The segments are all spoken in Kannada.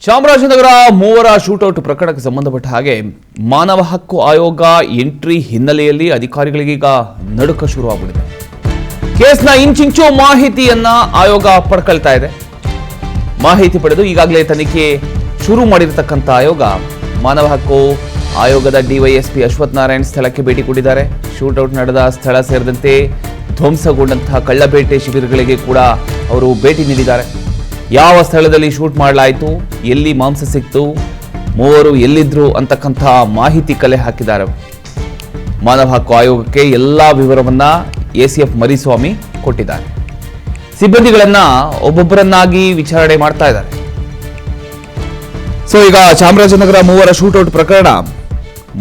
ಚಾಮರಾಜನಗರ ಮೂವರ ಶೂಟೌಟ್ ಪ್ರಕರಣಕ್ಕೆ ಸಂಬಂಧಪಟ್ಟ ಹಾಗೆ ಮಾನವ ಹಕ್ಕು ಆಯೋಗ ಎಂಟ್ರಿ ಹಿನ್ನೆಲೆಯಲ್ಲಿ ಅಧಿಕಾರಿಗಳಿಗೀಗ ನಡುಕ ಶುರುವಾಗಿದೆ. ಕೇಸ್ನ ಇಂಚಿಂಚು ಮಾಹಿತಿಯನ್ನ ಆಯೋಗ ಪಡ್ಕೊಳ್ತಾ ಇದೆ. ಮಾಹಿತಿ ಪಡೆದು ಈಗಾಗಲೇ ತನಿಖೆ ಶುರು ಮಾಡಿರತಕ್ಕಂಥ ಆಯೋಗ ಮಾನವ ಹಕ್ಕು ಆಯೋಗದ ಡಿವೈಎಸ್ಪಿ ಅಶ್ವಥ್ ನಾರಾಯಣ್ ಸ್ಥಳಕ್ಕೆ ಭೇಟಿ ಕೊಟ್ಟಿದ್ದಾರೆ. ಶೂಟೌಟ್ ನಡೆದ ಸ್ಥಳ ಸೇರಿದಂತೆ ಧ್ವಂಸಗೊಂಡಂತಹ ಕಳ್ಳಬೇಟೆ ಶಿಬಿರಗಳಿಗೆ ಕೂಡ ಅವರು ಭೇಟಿ ನೀಡಿದ್ದಾರೆ. ಯಾವ ಸ್ಥಳದಲ್ಲಿ ಶೂಟ್ ಮಾಡಲಾಯಿತು, ಎಲ್ಲಿ ಮಾಂಸ ಸಿಕ್ತು, ಮೂವರು ಎಲ್ಲಿದ್ರು ಅಂತಕ್ಕಂಥ ಮಾಹಿತಿ ಕಲೆ ಹಾಕಿದ್ದಾರೆ. ಮಾನವ ಹಕ್ಕು ಆಯೋಗಕ್ಕೆ ಎಲ್ಲಾ ವಿವರವನ್ನ ಎಸಿಎಫ್ ಮರಿಸ್ವಾಮಿ ಕೊಟ್ಟಿದ್ದಾರೆ. ಸಿಬ್ಬಂದಿಗಳನ್ನ ಒಬ್ಬೊಬ್ಬರನ್ನಾಗಿ ವಿಚಾರಣೆ ಮಾಡ್ತಾ ಇದ್ದಾರೆ. ಸೊ ಈಗ ಚಾಮರಾಜನಗರ ಮೂವರ ಶೂಟೌಟ್ ಪ್ರಕರಣ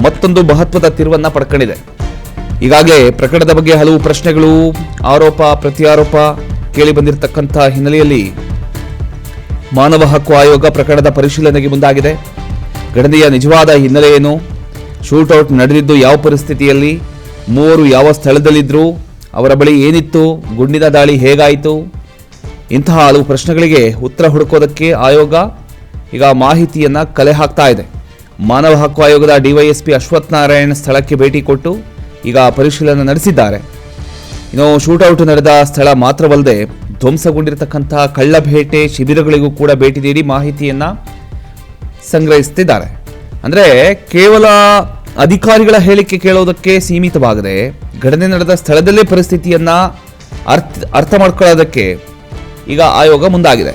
ಮತ್ತೊಂದು ಮಹತ್ವದ ತಿರುವನ್ನ ಪಡ್ಕೊಂಡಿದೆ. ಈಗಾಗಲೇ ಪ್ರಕರಣದ ಬಗ್ಗೆ ಹಲವು ಪ್ರಶ್ನೆಗಳು, ಆರೋಪ ಪ್ರತ್ಯಾರೋಪ ಕೇಳಿ ಬಂದಿರತಕ್ಕಂಥ ಹಿನ್ನೆಲೆಯಲ್ಲಿ ಮಾನವ ಹಕ್ಕು ಆಯೋಗ ಪ್ರಕರಣದ ಪರಿಶೀಲನೆಗೆ ಮುಂದಾಗಿದೆ. ಘಟನೆಯ ನಿಜವಾದ ಹಿನ್ನೆಲೆ ಏನು, ಶೂಟೌಟ್ ನಡೆದಿದ್ದು ಯಾವ ಪರಿಸ್ಥಿತಿಯಲ್ಲಿ, ಮೂವರು ಯಾವ ಸ್ಥಳದಲ್ಲಿದ್ದರು, ಅವರ ಬಳಿ ಏನಿತ್ತು, ಗುಂಡಿನ ದಾಳಿ ಹೇಗಾಯಿತು, ಇಂತಹ ಹಲವು ಪ್ರಶ್ನೆಗಳಿಗೆ ಉತ್ತರ ಹುಡುಕೋದಕ್ಕೆ ಆಯೋಗ ಈಗ ಮಾಹಿತಿಯನ್ನ ಕಲೆ ಹಾಕ್ತಾ ಇದೆ. ಮಾನವ ಹಕ್ಕು ಆಯೋಗದ ಡಿವೈಎಸ್ಪಿ ಅಶ್ವಥ್ ನಾರಾಯಣ್ ಸ್ಥಳಕ್ಕೆ ಭೇಟಿ ಕೊಟ್ಟು ಈಗ ಪರಿಶೀಲನೆ ನಡೆಸಿದ್ದಾರೆ. ಇನ್ನು ಶೂಟೌಟ್ ನಡೆದ ಸ್ಥಳ ಮಾತ್ರವಲ್ಲದೆ ಧ್ವಂಸಗೊಂಡಿರತಕ್ಕಂತಹ ಕಳ್ಳಬೇಟೆ ಶಿಬಿರಗಳಿಗೂ ಕೂಡ ಭೇಟಿ ನೀಡಿ ಮಾಹಿತಿಯನ್ನ ಸಂಗ್ರಹಿಸುತ್ತಿದ್ದಾರೆ. ಅಂದರೆ ಕೇವಲ ಅಧಿಕಾರಿಗಳ ಹೇಳಿಕೆ ಕೇಳೋದಕ್ಕೆ ಸೀಮಿತವಾಗದೆ ಘಟನೆ ನಡೆದ ಸ್ಥಳದಲ್ಲೇ ಪರಿಸ್ಥಿತಿಯನ್ನ ಅರ್ಥ ಮಾಡ್ಕೊಳ್ಳೋದಕ್ಕೆ ಈಗ ಆಯೋಗ ಮುಂದಾಗಿದೆ.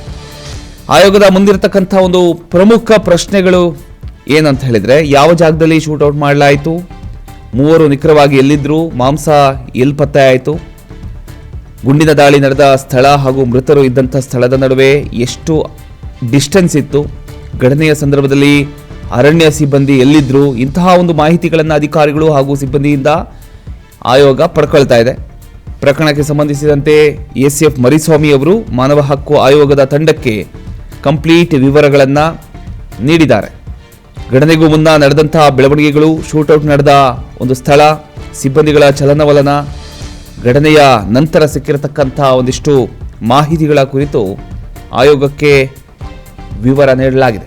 ಆಯೋಗದ ಮುಂದಿರತಕ್ಕಂಥ ಒಂದು ಪ್ರಮುಖ ಪ್ರಶ್ನೆಗಳು ಏನಂತ ಹೇಳಿದ್ರೆ, ಯಾವ ಜಾಗದಲ್ಲಿ ಶೂಟೌಟ್ ಮಾಡಲಾಯಿತು, ಮೂವರು ನಿಖರವಾಗಿ ಎಲ್ಲಿದ್ರು, ಮಾಂಸ ಎಲ್ಲಿ ಪತ್ತೆ ಆಯಿತು, ಗುಂಡಿನ ದಾಳಿ ನಡೆದ ಸ್ಥಳ ಹಾಗೂ ಮೃತರು ಇದ್ದಂಥ ಸ್ಥಳದ ನಡುವೆ ಎಷ್ಟು ಡಿಸ್ಟೆನ್ಸ್ ಇತ್ತು, ಘಟನೆಯ ಸಂದರ್ಭದಲ್ಲಿ ಅರಣ್ಯ ಸಿಬ್ಬಂದಿ ಎಲ್ಲಿದ್ದರು, ಇಂತಹ ಒಂದು ಮಾಹಿತಿಗಳನ್ನು ಅಧಿಕಾರಿಗಳು ಹಾಗೂ ಸಿಬ್ಬಂದಿಯಿಂದ ಆಯೋಗ ಪಡ್ಕೊಳ್ತಾ ಇದೆ. ಪ್ರಕರಣಕ್ಕೆ ಸಂಬಂಧಿಸಿದಂತೆ ಎಸಿಎಫ್ ಮರಿಸ್ವಾಮಿ ಅವರು ಮಾನವ ಹಕ್ಕು ಆಯೋಗದ ತಂಡಕ್ಕೆ ಕಂಪ್ಲೀಟ್ ವಿವರಗಳನ್ನು ನೀಡಿದ್ದಾರೆ. ಘಟನೆಗೂ ಮುನ್ನ ನಡೆದಂತಹ ಬೆಳವಣಿಗೆಗಳು, ಶೂಟೌಟ್ ನಡೆದ ಒಂದು ಸ್ಥಳ, ಸಿಬ್ಬಂದಿಗಳ ಚಲನವಲನ, ಘಟನೆಯ ನಂತರ ಸಿಕ್ಕಿರತಕ್ಕಂಥ ಒಂದಿಷ್ಟು ಮಾಹಿತಿಗಳ ಕುರಿತು ಆಯೋಗಕ್ಕೆ ವಿವರ ನೀಡಲಾಗಿದೆ.